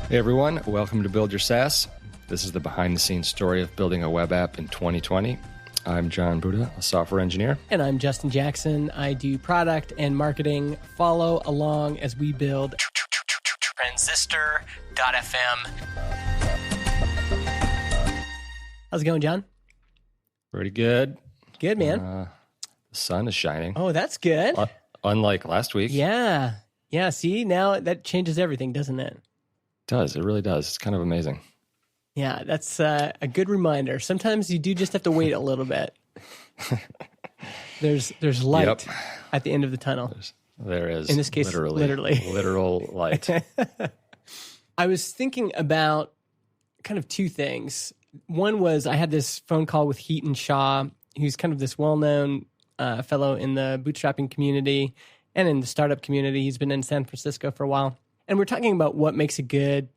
Hey everyone, welcome to Build Your SaaS. This is the behind-the-scenes story of building a web app in 2020. I'm John Buda, a software engineer. And I'm Justin Jackson. I do product and marketing. Follow along as we build Transistor.fm. How's it going, John? Pretty good. Good, man. The sun is shining. Oh, that's good. Unlike last week. Yeah. Yeah, see, now that changes everything, doesn't it? It does. It really does. It's kind of amazing. Yeah, that's a good reminder. Sometimes you do just have to wait a little bit. There's light at the end of the tunnel. There is. In this case, literally. Literal light. I was thinking about kind of two things. One was I had this phone call with Heaton Shaw, who's kind of this well-known fellow in the bootstrapping community and in the startup community. He's been in San Francisco for a while. And we're talking about what makes a good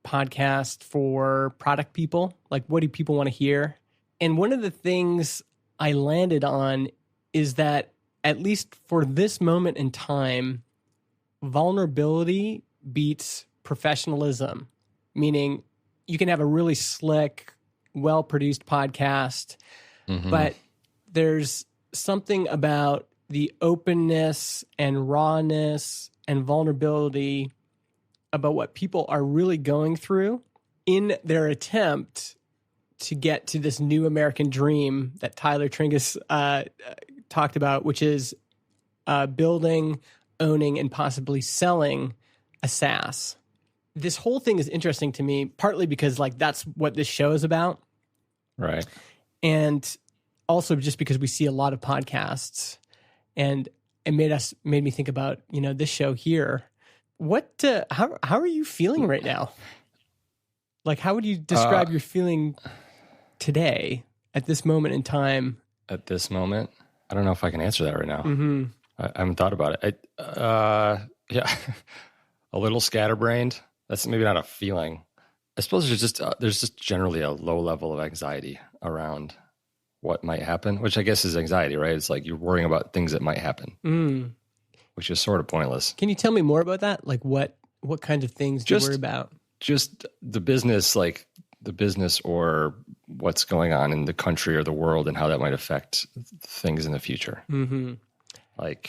podcast for product people. Like, what do people want to hear? And one of the things I landed on is that, at least for this moment in time, vulnerability beats professionalism, meaning you can have a really slick, well-produced podcast, but there's something about the openness and rawness and vulnerability about what people are really going through in their attempt to get to this new American dream that Tyler Tringas talked about, which is building, owning, and possibly selling a SaaS. This whole thing is interesting to me, partly because that's what this show is about. Right. And also just because we see a lot of podcasts, and it made me think about, this show here. What, how are you feeling right now? Like, how would you describe your feeling today at this moment in time? At this moment? I don't know if I can answer that right now. Mm-hmm. I haven't thought about it. Yeah, a little scatterbrained. That's maybe not a feeling. I suppose there's just generally a low level of anxiety around what might happen, which I guess is anxiety, right? It's like you're worrying about things that might happen, which is sort of pointless. Can you tell me more about that? Like what kinds of things do you worry about? Just the business, or what's going on in the country or the world and how that might affect things in the future. Mm-hmm.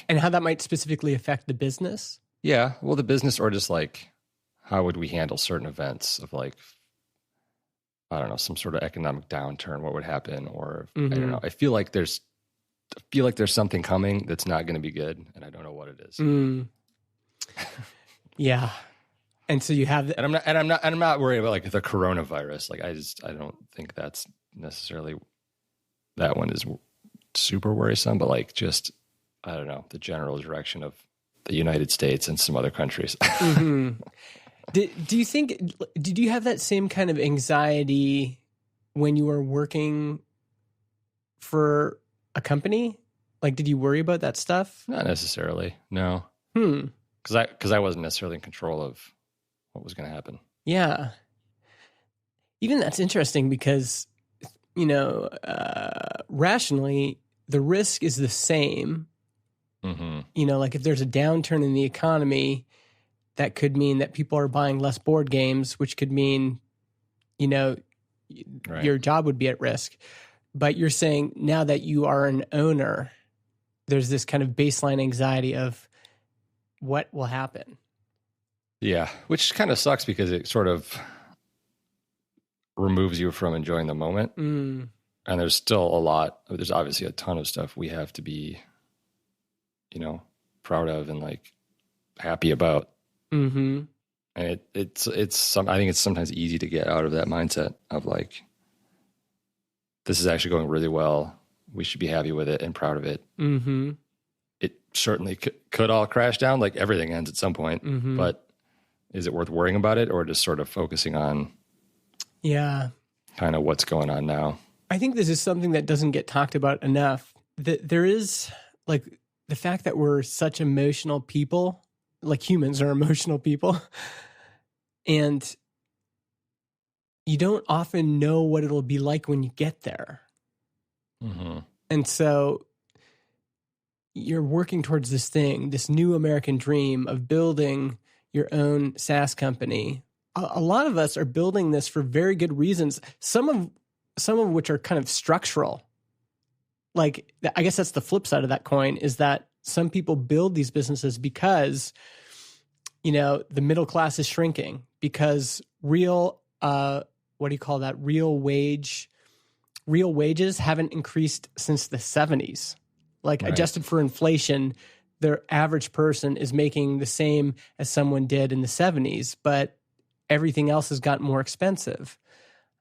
And how that might specifically affect the business? Yeah, well, the business, or just how would we handle certain events of I don't know, some sort of economic downturn, what would happen? Or I don't know. I feel like there's something coming that's not going to be good, and I don't know what it is. Yeah. And so you have, and I'm not worried about the coronavirus. I don't think that's necessarily, that one is super worrisome, but I don't know, the general direction of the United States and some other countries. Do you think, did you have that same kind of anxiety when you were working for a company? Did you worry about that stuff? Not necessarily, no. Because I wasn't necessarily in control of what was going to happen. Yeah. Even that's interesting because, rationally, the risk is the same. If there's a downturn in the economy, that could mean that people are buying less board games, which could mean, right, your job would be at risk. But you're saying now that you are an owner, there's this kind of baseline anxiety of what will happen. Yeah, which kind of sucks because it sort of removes you from enjoying the moment. And there's there's obviously a ton of stuff we have to be, proud of and happy about. And I think it's sometimes easy to get out of that mindset of this is actually going really well. We should be happy with it and proud of it. It certainly could all crash down. Everything ends at some point, but is it worth worrying about it, or just sort of focusing on kind of what's going on now? I think this is something that doesn't get talked about enough. There is the fact that we're such emotional people. Humans are emotional people. And you don't often know what it'll be like when you get there. And so you're working towards this thing, this new American dream of building your own SaaS company. a lot of us are building this for very good reasons. Some of which are kind of structural. Like, I guess that's the flip side of that coin, is that some people build these businesses because, the middle class is shrinking, because real wages haven't increased since the 70s. Like, Right. adjusted for inflation, their average person is making the same as someone did in the 70s, but everything else has gotten more expensive.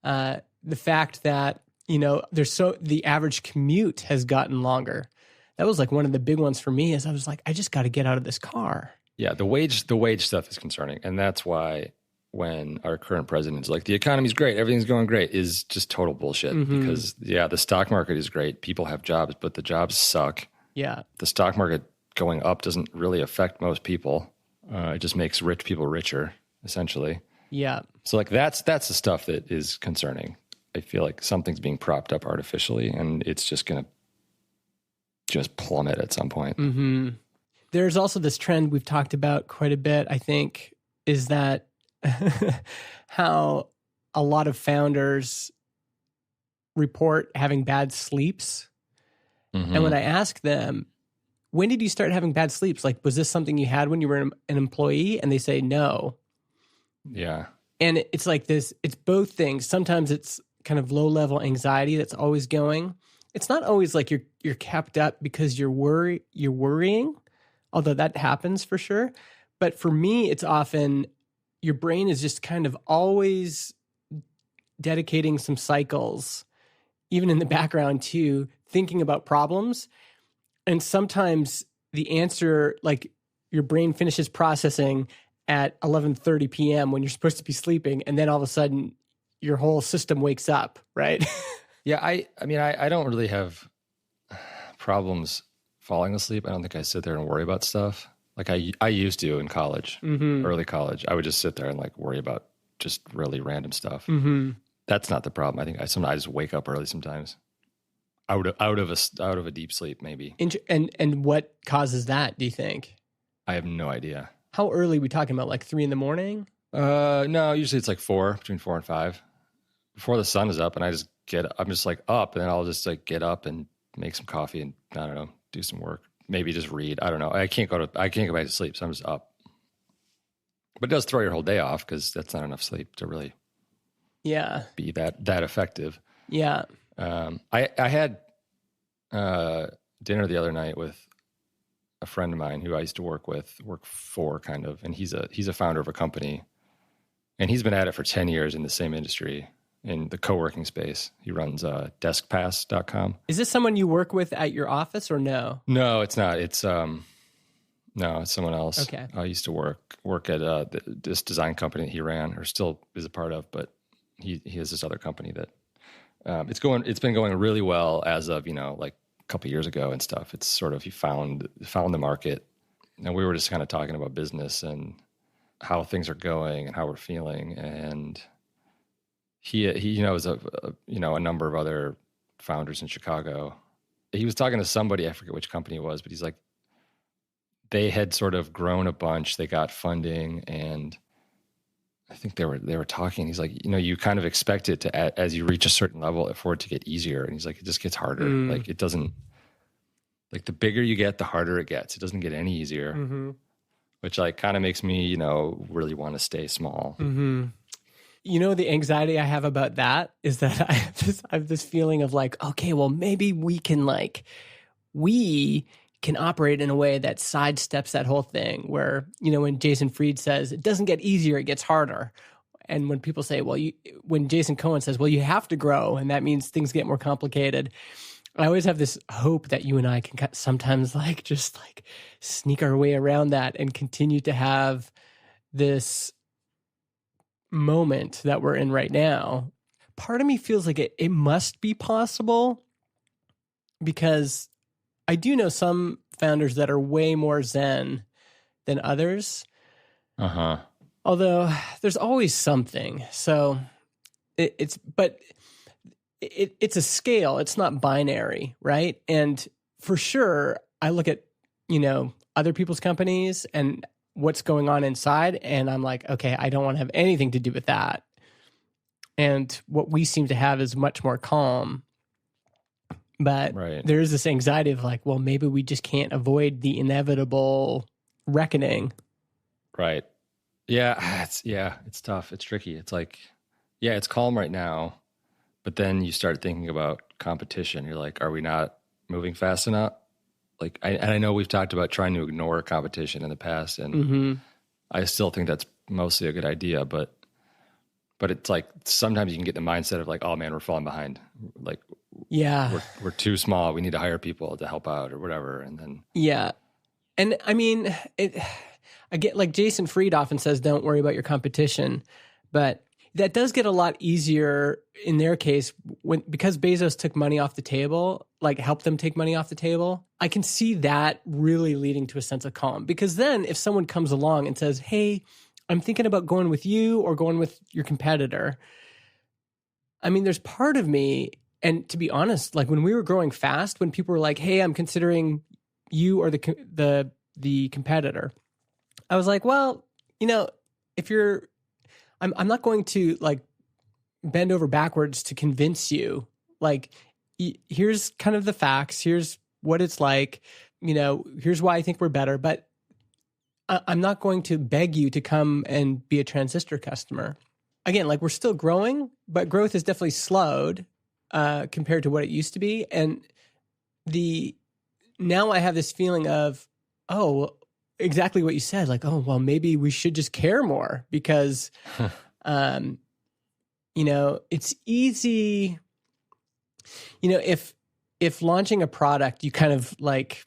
The fact that, the average commute has gotten longer. That was like one of the big ones for me, is I was like, I just got to get out of this car. Yeah, the wage stuff is concerning, and that's why when our current president is like, the economy's great, everything's going great, is just total bullshit. Mm-hmm. Because the stock market is great, people have jobs, but the jobs suck. Yeah. The stock market going up doesn't really affect most people. It just makes rich people richer, essentially. Yeah. So like that's the stuff that is concerning. I feel like something's being propped up artificially, and it's just going to just plummet at some point. Mm-hmm. There's also this trend we've talked about quite a bit, I think, is that how a lot of founders report having bad sleeps. Mm-hmm. And when I ask them, when did you start having bad sleeps? Like, was this something you had when you were an employee? And they say no. Yeah. And it's like this, it's both things. Sometimes it's kind of low level anxiety that's always going. It's not always like you're kept up because you're worrying, although that happens for sure. But for me, it's often your brain is just kind of always dedicating some cycles, even in the background, to thinking about problems. And sometimes the answer, like your brain finishes processing at 11:30 p.m. when you're supposed to be sleeping, and then all of a sudden your whole system wakes up, right? Yeah, I mean, I don't really have problems falling asleep. I don't think I sit there and worry about stuff like I used to in college, Mm-hmm. early college. I would just sit there and like worry about just really random stuff. Mm-hmm. That's not the problem. I think I just wake up early sometimes, out of a deep sleep maybe. And what causes that, do you think? I have no idea. How early are we talking about? Like 3 a.m? No, usually it's like between 4 and 5, before the sun is up, and I'm just like up, and then I'll just like get up and make some coffee and I don't know, do some work, maybe just read. I don't know. I can't go back to sleep, so I'm just up. But it does throw your whole day off because that's not enough sleep to really be that effective. Yeah. I had dinner the other night with a friend of mine who I used to work for kind of, and he's a founder of a company, and he's been at it for 10 years in the same industry, in the co-working space. He runs deskpass.com. Is this someone you work with at your office or no? No, it's not. It's no, it's someone else. Okay. I used to work at this design company that he ran, or still is a part of, but he has this other company that it's been going really well as of, like a couple of years ago and stuff. It's sort of, he found the market, and we were just kind of talking about business and how things are going and how we're feeling. And he knows a number of other founders in Chicago. He was talking to somebody, I forget which company it was, but he's like, they had sort of grown a bunch. They got funding, and I think they were talking. He's like, you kind of expect it to, as you reach a certain level, for it to get easier. And he's like, it just gets harder. Like it doesn't, like the bigger you get, the harder it gets. It doesn't get any easier, which like kind of makes me, really want to stay small. Mm-hmm. The anxiety I have about that is that I have this feeling of like, okay, well, maybe we can operate in a way that sidesteps that whole thing where, when Jason Fried says it doesn't get easier, it gets harder. And when people say, when Jason Cohen says, well, you have to grow, and that means things get more complicated. I always have this hope that you and I can sometimes just sneak our way around that and continue to have this moment that we're in right now. Part of me feels like it must be possible, because I do know some founders that are way more zen than others. Uh-huh. Although there's always something. So it's a scale. It's not binary, right? And for sure, I look at, other people's companies, and what's going on inside. And I'm like, okay, I don't want to have anything to do with that. And what we seem to have is much more calm. But there is this anxiety of like, well, maybe we just can't avoid the inevitable reckoning. Right. Yeah. It's tough. It's tricky. It's like, yeah, it's calm right now, but then you start thinking about competition. You're like, are we not moving fast enough? Like, I know we've talked about trying to ignore competition in the past, and I still think that's mostly a good idea, but it's like sometimes you can get the mindset of like, oh man, we're falling behind. Like, we're too small. We need to hire people to help out or whatever. And then, and I mean, I get like Jason Fried often says, don't worry about your competition, but that does get a lot easier in their case because Bezos took money off the table, like helped them take money off the table. I can see that really leading to a sense of calm, because then if someone comes along and says, hey, I'm thinking about going with you or going with your competitor. I mean, there's part of me, and to be honest, like when we were growing fast, when people were like, hey, I'm considering you or the competitor, I was like, well, if you're, I'm not going to like bend over backwards to convince you. Like, here's kind of the facts. Here's what it's like. Here's why I think we're better. But I'm not going to beg you to come and be a Transistor customer. Again, like we're still growing, but growth has definitely slowed compared to what it used to be. And now I have this feeling of, oh, exactly what you said. Like, oh, well, maybe we should just care more because, it's easy. If launching a product, you kind of like,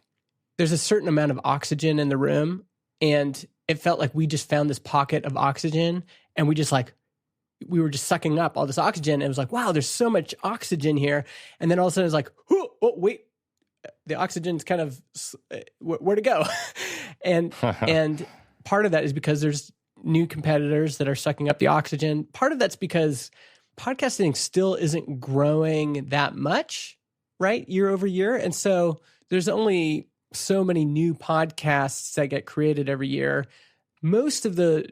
there's a certain amount of oxygen in the room, and it felt like we just found this pocket of oxygen, and we were just sucking up all this oxygen. And it was like, wow, there's so much oxygen here. And then all of a sudden it's like, oh wait, the oxygen's kind of, where'd it go? and part of that is because there's new competitors that are sucking up the oxygen. Part of that's because podcasting still isn't growing that much, right? Year over year. And so there's only so many new podcasts that get created every year. Most of the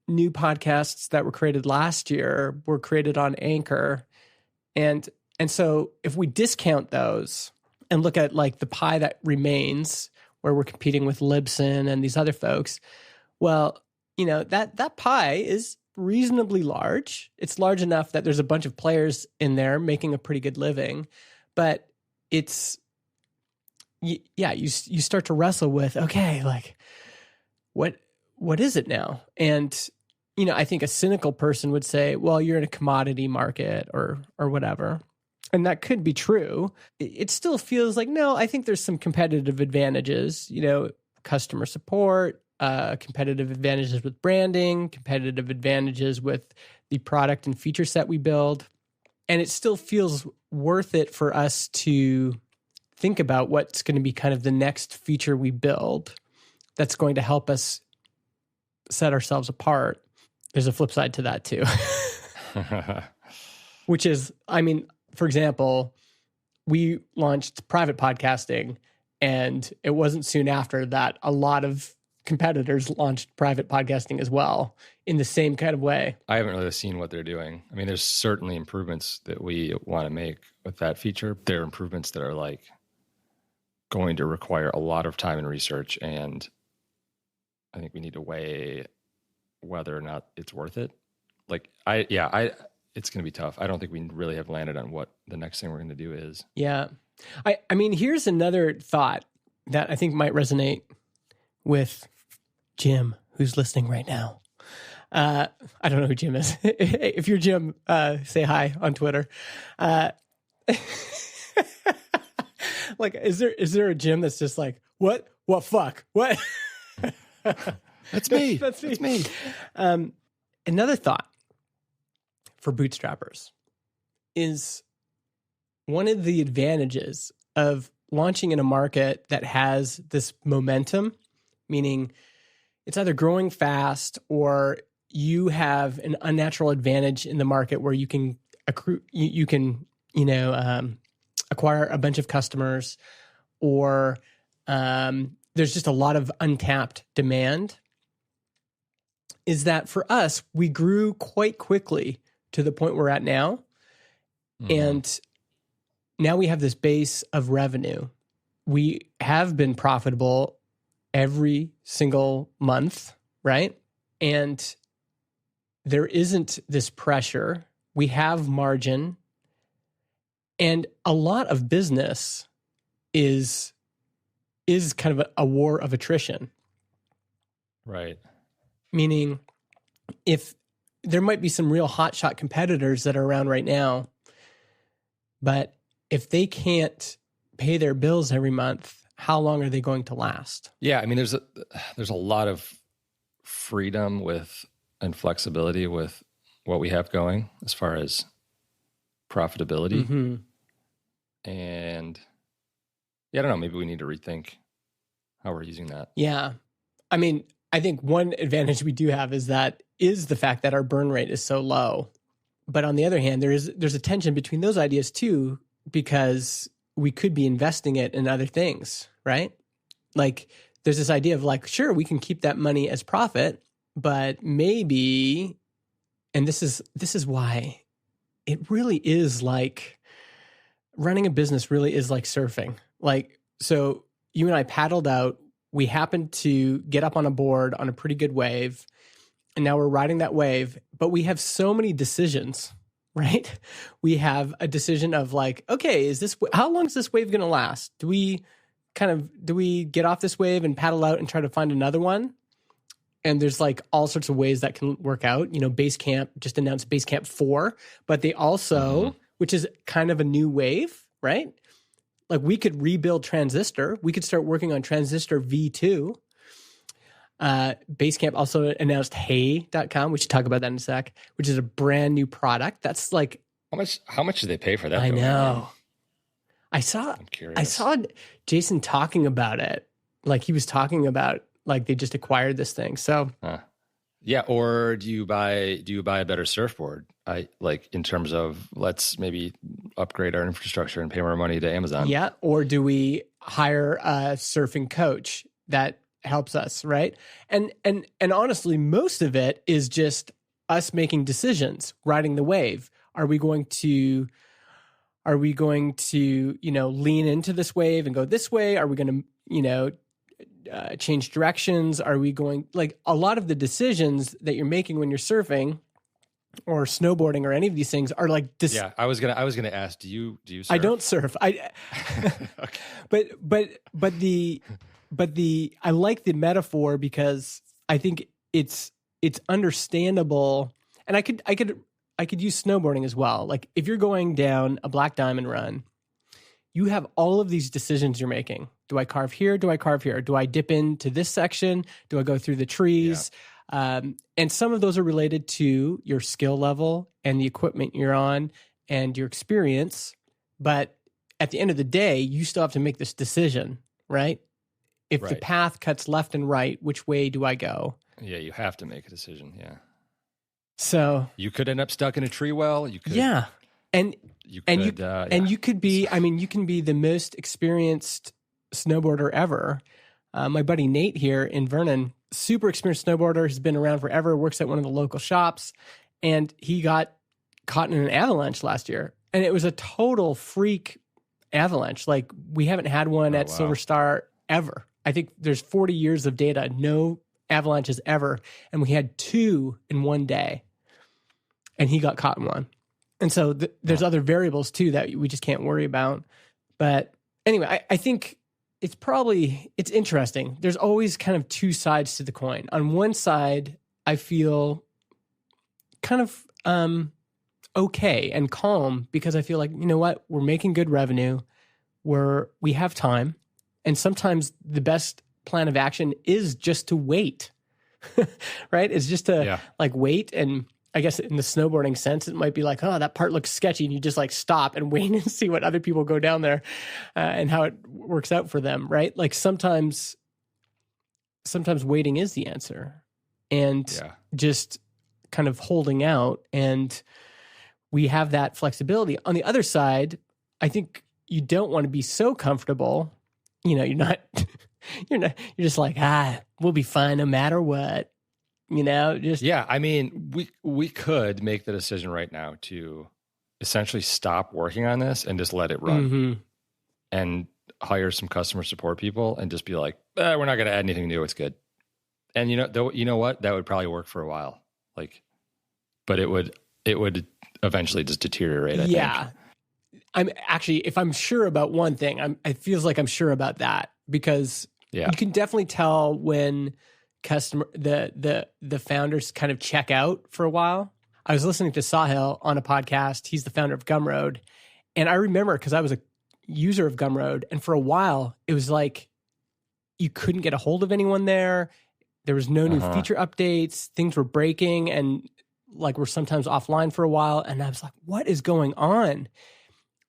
new podcasts that were created last year were created on Anchor. And so if we discount those and look at like the pie that remains, where we're competing with Libsyn and these other folks, well, that pie is reasonably large. It's large enough that there's a bunch of players in there making a pretty good living, but it's, you start to wrestle with, okay, like what is it now? And, I think a cynical person would say, well, you're in a commodity market or whatever. And that could be true. It still feels like, no, I think there's some competitive advantages, customer support, competitive advantages with branding, competitive advantages with the product and feature set we build. And it still feels worth it for us to think about what's going to be kind of the next feature we build that's going to help us set ourselves apart. There's a flip side to that too, which is, for example, we launched private podcasting, and it wasn't soon after that a lot of competitors launched private podcasting as well in the same kind of way. I haven't really seen what they're doing. I mean, there's certainly improvements that we want to make with that feature. There are improvements that are like going to require a lot of time and research, and I think we need to weigh whether or not it's worth it. Like, it's going to be tough. I don't think we really have landed on what the next thing we're going to do is. Yeah. I mean, here's another thought that I think might resonate with Jim, who's listening right now. I don't know who Jim is. If you're Jim, say hi on Twitter. Like, is there a Jim that's just like, what fuck? What? That's me. That's me. Another thought for bootstrappers is one of the advantages of launching in a market that has this momentum, meaning it's either growing fast or you have an unnatural advantage in the market where you can acquire a bunch of customers, or there's just a lot of untapped demand. is that for us, we grew quite quickly to the point we're at now. And now we have this base of revenue. We have been profitable every single month, right? And there isn't this pressure. We have margin. And a lot of business is kind of a war of attrition. Right. Meaning, if there might be some real hotshot competitors that are around right now, but if they can't pay their bills every month, how long are they going to last? Yeah, I mean, there's a lot of freedom and flexibility with what we have going as far as profitability. Mm-hmm. And yeah, I don't know, maybe we need to rethink how we're using that. Yeah. I mean, I think one advantage we do have is the fact that our burn rate is so low. But on the other hand, there's a tension between those ideas too, because we could be investing it in other things, right? Like there's this idea of like, sure, we can keep that money as profit, but maybe, and this is why it really is like running a business really is like surfing. Like, so you and I paddled out, we happened to get up on a board on a pretty good wave, and now we're riding that wave, but we have so many decisions, right? We have a decision of like, okay, how long is this wave going to last? Do we get off this wave and paddle out and try to find another one? And there's like all sorts of ways that can work out. You know, Basecamp just announced Basecamp 4, but they also, which is kind of a new wave, right? Like we could rebuild Transistor. We could start working on Transistor V2. Basecamp also announced Hey.com. We should talk about that in a sec, which is a brand new product. That's like how much did they pay for that? I know. I'm curious. I saw Jason talking about it. Like he was talking about like they just acquired this thing. So yeah, or do you buy a better surfboard? Like in terms of let's maybe upgrade our infrastructure and pay more money to Amazon. Yeah, or do we hire a surfing coach that helps us, right? And honestly, most of it is just us making decisions, riding the wave. Are we going to, lean into this wave and go this way? Are we going to, change directions? Are we going, like a lot of the decisions that you're making when you're surfing or snowboarding or any of these things are like yeah, I was gonna ask, do you surf? I don't surf. Okay. But I like the metaphor because I think it's understandable, and I could use snowboarding as well. Like if you're going down a Black Diamond run, you have all of these decisions you're making. Do I carve here? Do I carve here? Do I dip into this section? Do I go through the trees? Yeah. And some of those are related to your skill level and the equipment you're on and your experience. But at the end of the day, you still have to make this decision, right? If the path cuts left and right, which way do I go? Yeah, you have to make a decision. Yeah. So you could end up stuck in a tree well. You could. Yeah. And you could be, I mean, you can be the most experienced snowboarder ever. My buddy Nate here in Vernon, super experienced snowboarder, has been around forever, works at one of the local shops, and he got caught in an avalanche last year. And it was a total freak avalanche. Like we haven't had one at Silver Star ever. I think there's 40 years of data, no avalanches ever. And we had 2 in one day. And he got caught in one. And so there's other variables too that we just can't worry about. But anyway, I think it's interesting. There's always kind of 2 sides to the coin. On one side, I feel kind of okay and calm because I feel like, you know what, we're making good revenue. We have time. And sometimes the best plan of action is just to wait, right? It's just to like wait. And I guess in the snowboarding sense, it might be like, oh, that part looks sketchy. And you just like stop and wait and see what other people go down there and how it works out for them, right? Like sometimes waiting is the answer and just kind of holding out. And we have that flexibility. On the other side, I think you don't want to be so comfortable. You know, you're just like, we'll be fine no matter what. Just Yeah, I mean, we could make the decision right now to essentially stop working on this and just let it run mm-hmm. and hire some customer support people and just be like, we're not going to add anything new. It's good. And you know what? That would probably work for a while. Like, but it would eventually just deteriorate. I think. I'm actually, if I'm sure about one thing, it feels like I'm sure about that, because you can definitely tell when the founders kind of check out for a while. I was listening to Sahil on a podcast. He's the founder of Gumroad. And I remember, because I was a user of Gumroad, and for a while it was like you couldn't get a hold of anyone there. There was no new feature updates. Things were breaking and like were sometimes offline for a while. And I was like, what is going on?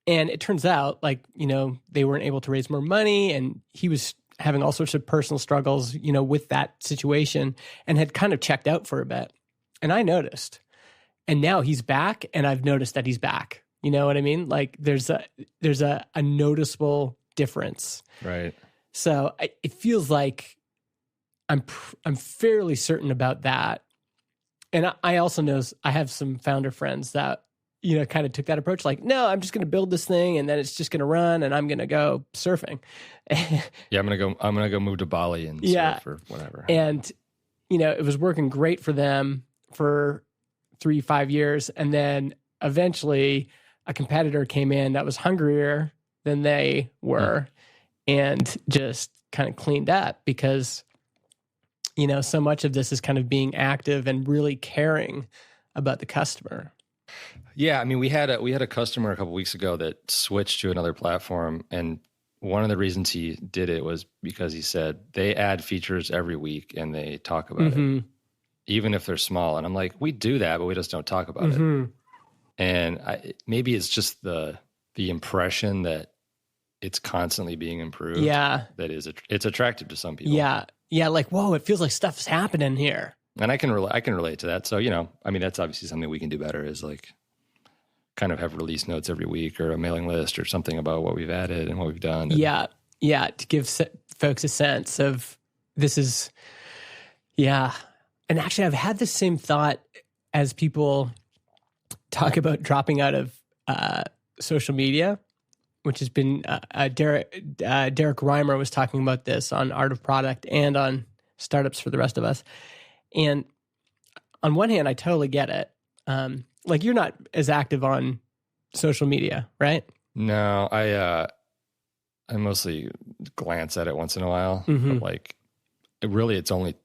And it turns out, like, they weren't able to raise more money, and he was having all sorts of personal struggles, with that situation, and had kind of checked out for a bit. And I noticed. And now he's back, and I've noticed that he's back. You know what I mean? Like there's a noticeable difference. Right. So it feels like I'm fairly certain about that. And I also know I have some founder friends that kind of took that approach, like, no, I'm just going to build this thing and then it's just going to run and I'm going to go surfing. Yeah, I'm going to go move to Bali and surf or whatever. And, it was working great for them for 3-5 years. And then eventually a competitor came in that was hungrier than they were and just kind of cleaned up, because, so much of this is kind of being active and really caring about the customer. Yeah, I mean, we had a customer a couple of weeks ago that switched to another platform, and one of the reasons he did it was because he said they add features every week and they talk about it, even if they're small. And I'm like, we do that, but we just don't talk about it. And maybe it's just the impression that it's constantly being improved. Yeah, it's attractive to some people. Yeah, like, whoa, it feels like stuff's happening here. And I can relate to that. So I mean, that's obviously something we can do better, is like kind of have release notes every week or a mailing list or something about what we've added and what we've done. Yeah, to give folks a sense of this is, And actually, I've had the same thought as people talk about dropping out of social media, which has been Derek Reimer was talking about this on Art of Product and on Startups for the Rest of Us. And on one hand, I totally get it. Like, you're not as active on social media, right? No, I mostly glance at it once in a while. But like, it's only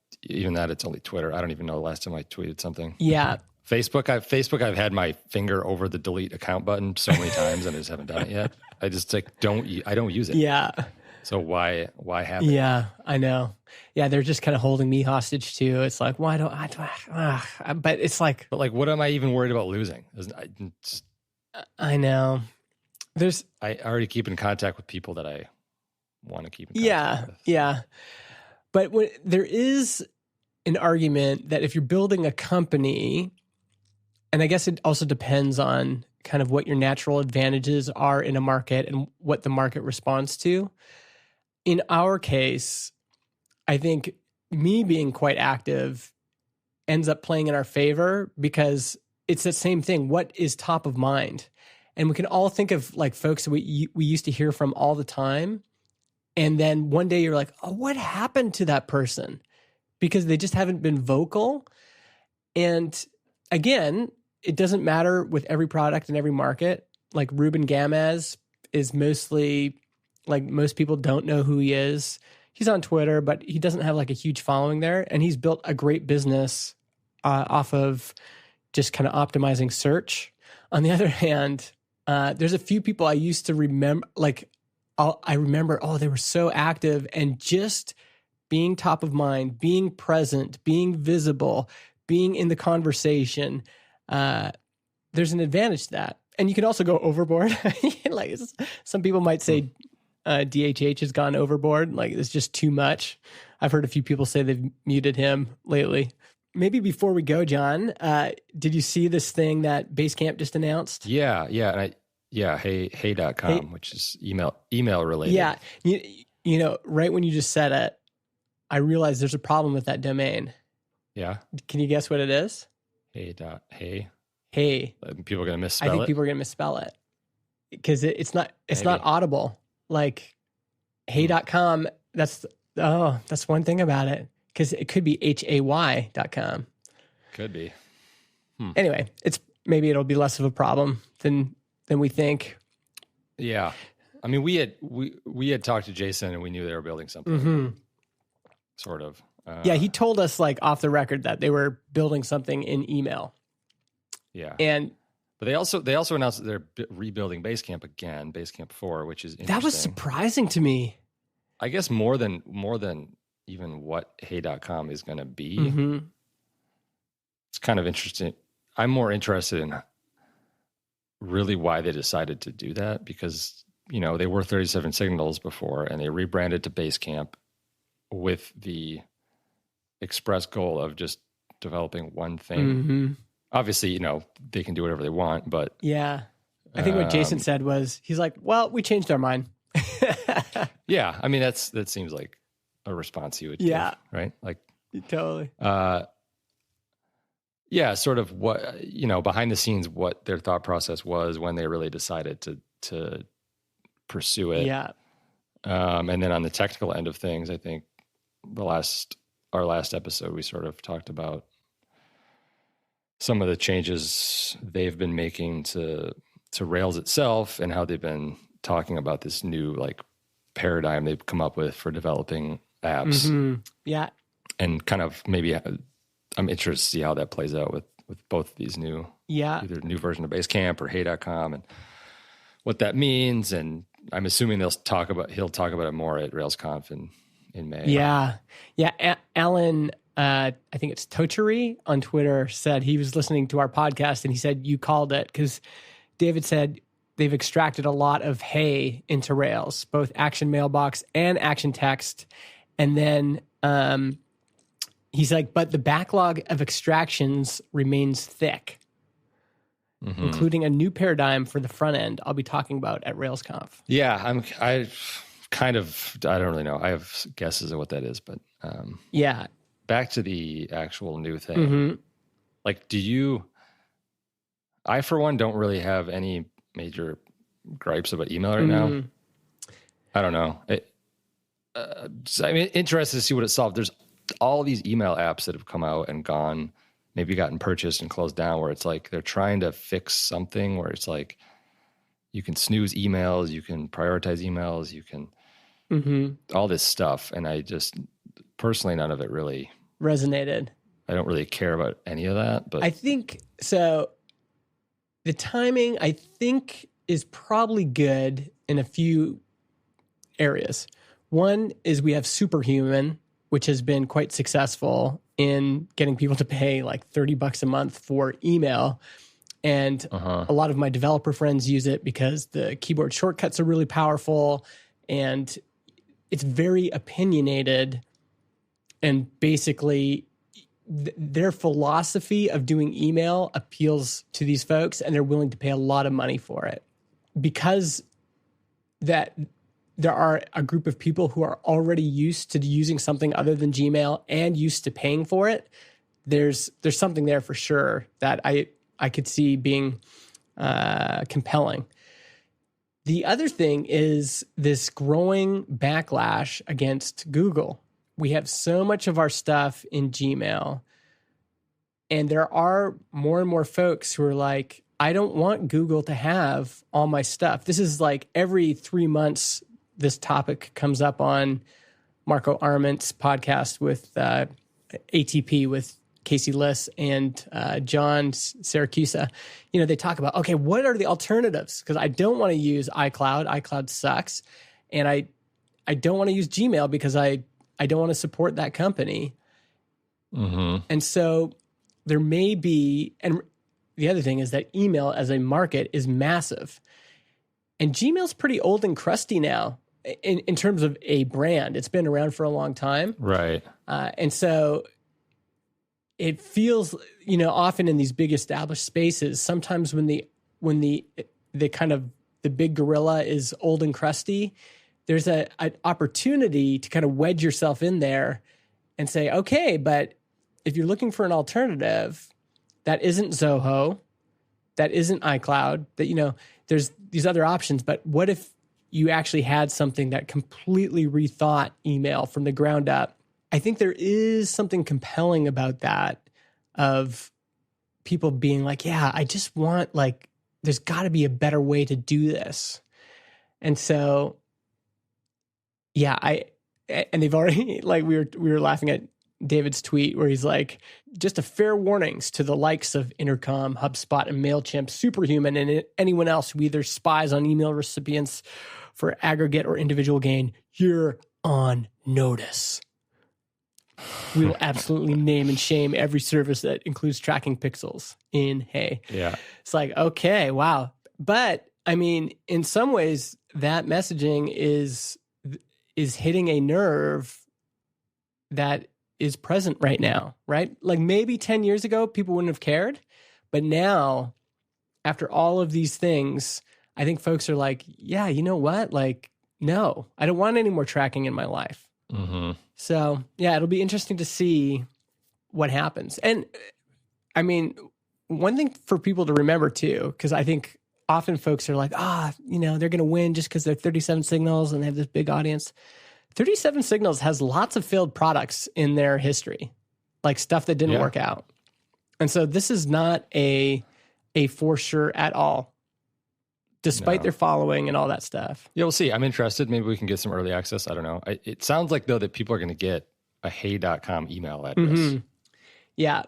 Twitter. I don't even know the last time I tweeted something. Yeah. Facebook, I've had my finger over the delete account button so many times and I just haven't done it yet. I just I don't use it. Yeah. So why have it? Yeah, I know. Yeah, they're just kind of holding me hostage too. It's like, why don't I? But it's like, what am I even worried about losing? I know. I already keep in contact with people that I want to keep in contact with. Yeah. But there is an argument that if you're building a company, and I guess it also depends on kind of what your natural advantages are in a market and what the market responds to. In our case, I think me being quite active ends up playing in our favor, because it's the same thing. What is top of mind? And we can all think of like folks that we used to hear from all the time. And then one day you're like, oh, what happened to that person? Because they just haven't been vocal. And again, it doesn't matter with every product and every market. Like Ruben Gamez is mostly, like, most people don't know who he is. He's on Twitter, but he doesn't have like a huge following there. And he's built a great business off of just kind of optimizing search. On the other hand, there's a few people I used to remember, like, I remember, they were so active and just being top of mind, being present, being visible, being in the conversation. There's an advantage to that. And you can also go overboard. Like, some people might say DHH has gone overboard. Like, it's just too much. I've heard a few people say they've muted him lately. Maybe before we go, John, did you see this thing that Basecamp just announced? Yeah. And hey.com, which is email related. Yeah. You know, right when you just said it, I realized there's a problem with that domain. Yeah. Can you guess what it is? Hey. Hey. People are going to I misspell think it. people are going to misspell it because it's not Maybe. audible. Like hey.com, that's one thing about it, because it could be hay.com. Could be. Anyway, maybe it'll be less of a problem than we think. Yeah. I mean, we had talked to Jason and we knew they were building something sort of. Yeah, he told us like off the record that they were building something in email. Yeah. But they also announced that they're rebuilding Basecamp again, Basecamp 4, which is interesting. That was surprising to me. I guess more than even what hey.com is going to be. It's kind of interesting. I'm more interested in really why they decided to do that, because, they were 37 Signals before and they rebranded to Basecamp with the express goal of just developing one thing. Obviously, they can do whatever they want, but yeah, I think what Jason said was, he's like, well, we changed our mind. Yeah. I mean, that seems like a response you would give, right? Like totally. Yeah, sort of what, behind the scenes, what their thought process was when they really decided to pursue it. Yeah. And then on the technical end of things, I think our last episode, we sort of talked about some of the changes they've been making to Rails itself and how they've been talking about this new like paradigm they've come up with for developing apps. Yeah. And kind of maybe I'm interested to see how that plays out with both of these either new version of Basecamp or hey.com and what that means. And I'm assuming he'll talk about it more at RailsConf in May. Yeah. Yeah. Alan, I think it's Tocheri on Twitter, said he was listening to our podcast and he said, you called it, because David said they've extracted a lot of hey into Rails, both Action Mailbox and Action Text. And then he's like, but the backlog of extractions remains thick, including a new paradigm for the front end I'll be talking about at RailsConf. Yeah, I don't really know. I have guesses of what that is, but yeah. Back to the actual new thing. Like, I for one don't really have any major gripes about email right now. I don't know. I'm interested to see what it solved. There's all these email apps that have come out and gone, maybe gotten purchased and closed down, where it's like they're trying to fix something where it's like you can snooze emails, you can prioritize emails, you can all this stuff. And I just personally, none of it really resonated. I don't really care about any of that. But I think so. The timing, I think, is probably good in a few areas. One is we have Superhuman, which has been quite successful in getting people to pay like $30 a month for email. And a lot of my developer friends use it because the keyboard shortcuts are really powerful and it's very opinionated. And basically, their philosophy of doing email appeals to these folks, and they're willing to pay a lot of money for it, because that there are a group of people who are already used to using something other than Gmail and used to paying for it. There's something there for sure that I could see being compelling. The other thing is this growing backlash against Google. We have so much of our stuff in Gmail, and there are more and more folks who are like, I don't want Google to have all my stuff. This is like every 3 months, this topic comes up on Marco Arment's podcast with ATP with Casey Liss and John Siracusa. They talk about, okay, what are the alternatives? Because I don't want to use iCloud. iCloud sucks. And I don't want to use Gmail because I don't want to support that company. And so there may be, and the other thing is that email as a market is massive. And Gmail's pretty old and crusty now in terms of a brand. It's been around for a long time. Right. And so it feels, often in these big established spaces, sometimes when the kind of the big gorilla is old and crusty, there's an opportunity to kind of wedge yourself in there and say, okay, but if you're looking for an alternative that isn't Zoho, that isn't iCloud, that, there's these other options, but what if you actually had something that completely rethought email from the ground up? I think there is something compelling about that, of people being like, yeah, I just want, like, there's got to be a better way to do this. And so, yeah, and they've already, like, we were laughing at David's tweet where he's like, just a fair warnings to the likes of Intercom, HubSpot, and MailChimp, Superhuman, and anyone else who either spies on email recipients for aggregate or individual gain. You're on notice. We will absolutely name and shame every service that includes tracking pixels in Hey. Yeah. It's like, okay, wow. But I mean, in some ways, that messaging is hitting a nerve that is present right now, right? Like maybe 10 years ago, people wouldn't have cared. But now, after all of these things, I think folks are like, yeah, you know what? Like, no, I don't want any more tracking in my life. Mm-hmm. So, yeah, it'll be interesting to see what happens. And I mean, one thing for people to remember too, because I think often folks are like, they're going to win just because they're 37 Signals and they have this big audience. 37 Signals has lots of failed products in their history, like stuff that didn't work out. And so this is not a for sure at all, despite their following and all that stuff. Yeah, we'll see. I'm interested. Maybe we can get some early access. I don't know. It sounds like, though, that people are going to get a hey.com email address. Mm-hmm. Yeah.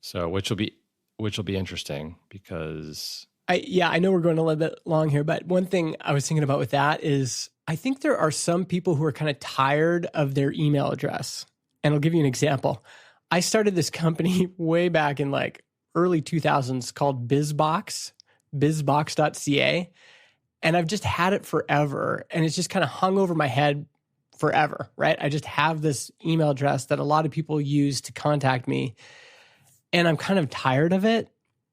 So which will be interesting because... I know we're going a little bit long here, but one thing I was thinking about with that is I think there are some people who are kind of tired of their email address. And I'll give you an example. I started this company way back in like early 2000s called BizBox, bizbox.ca. And I've just had it forever. And it's just kind of hung over my head forever, right? I just have this email address that a lot of people use to contact me. And I'm kind of tired of it.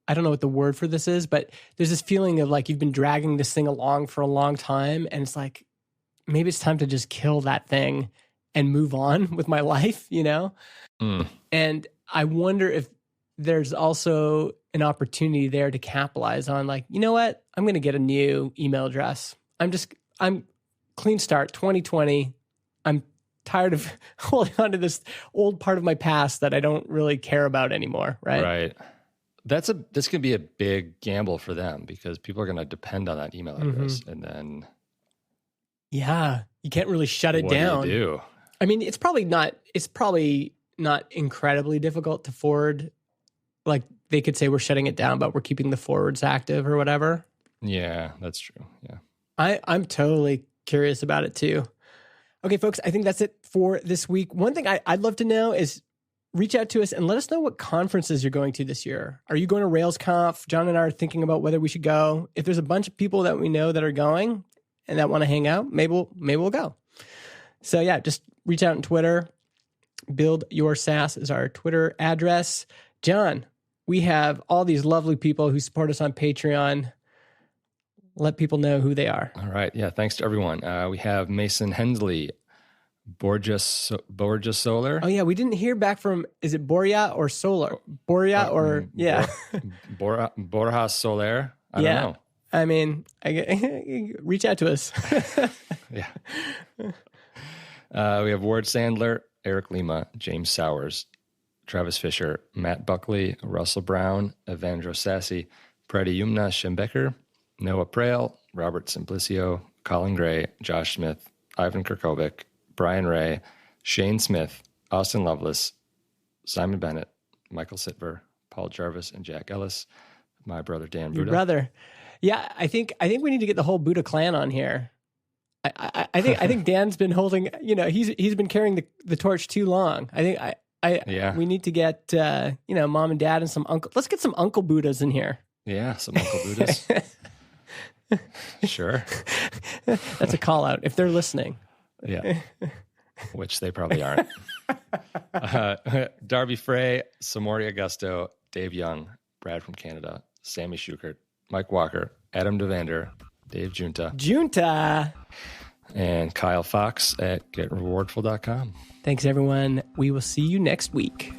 I don't know what the word for this is, but there's this feeling of like you've been dragging this thing along for a long time. And it's like, maybe it's time to just kill that thing and move on with my life, And I wonder if there's also an opportunity there to capitalize on like, you know what? I'm going to get a new email address. I'm clean start 2020. I'm tired of holding on to this old part of my past that I don't really care about anymore. Right. Right. This could be a big gamble for them because people are going to depend on that email address, and then you can't really shut it down. What do you do? I mean, it's probably not incredibly difficult to forward. Like they could say we're shutting it down, but we're keeping the forwards active or whatever. Yeah, that's true. Yeah, I'm totally curious about it too. Okay, folks, I think that's it for this week. One thing I'd love to know is reach out to us and let us know what conferences you're going to this year. Are you going to RailsConf? John and I are thinking about whether we should go. If there's a bunch of people that we know that are going and that want to hang out, maybe we'll go. So yeah, just reach out on Twitter. Build Your SaaS is our Twitter address. John, we have all these lovely people who support us on Patreon. Let people know who they are. All right. Yeah. Thanks to everyone. We have Mason Hensley, Borges Solar. Oh yeah, we didn't hear back from. Is it Boria or Solar? Boria or yeah, Borja Soler. I don't know. I mean, reach out to us. Yeah. We have Ward Sandler, Eric Lima, James Sowers, Travis Fisher, Matt Buckley, Russell Brown, Evandro Sassi, Pradyumna Schembecker, Noah Prail, Robert Simplicio, Colin Gray, Josh Smith, Ivan Kirkovic, Brian Ray, Shane Smith, Austin Lovelace, Simon Bennett, Michael Sitver, Paul Jarvis, and Jack Ellis. My brother Dan Buddha. Your brother, yeah. I think we need to get the whole Buddha clan on here. I think Dan's been holding. He's been carrying the torch too long. I think we need to get mom and dad and some uncle. Let's get some Uncle Buddhas in here. Yeah, some Uncle Buddhas. Sure. That's a call out if they're listening. Yeah, which they probably aren't. Darby Frey, Samori Augusto, Dave Young, Brad from Canada, Sammy Schukert, Mike Walker, Adam Devander, Dave Junta, and Kyle Fox at GetRewardful.com. Thanks, everyone. We will see you next week.